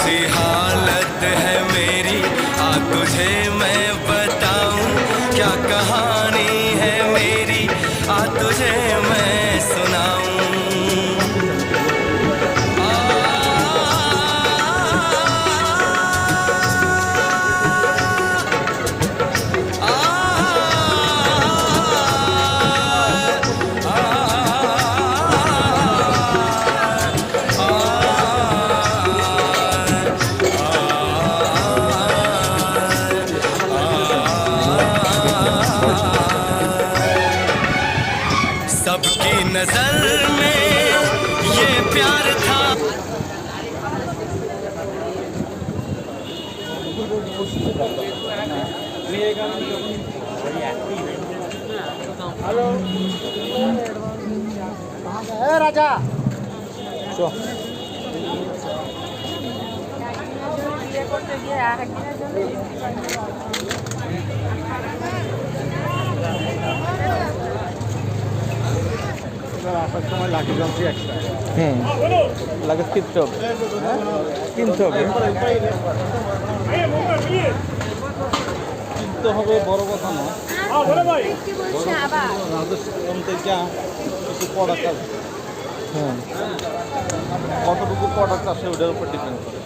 कैसी हालत है मेरी, आ तुझे मैं बताऊं, क्या कहानी है मेरी, आ तुझे मैं सुनाऊं। सबकी नजर में ये प्यार था। हेलो राजा আসার সময় লাঠি জমছি একটা লাগেজ কিনতে হবে কিনতে হবে কিনতে হবে বড় কথা না রাজস্থান থেকে কিছু প্রোডাক্ট আছে কতটুকু প্রোডাক্ট আসে ওটার উপর ডিপেন্ড করে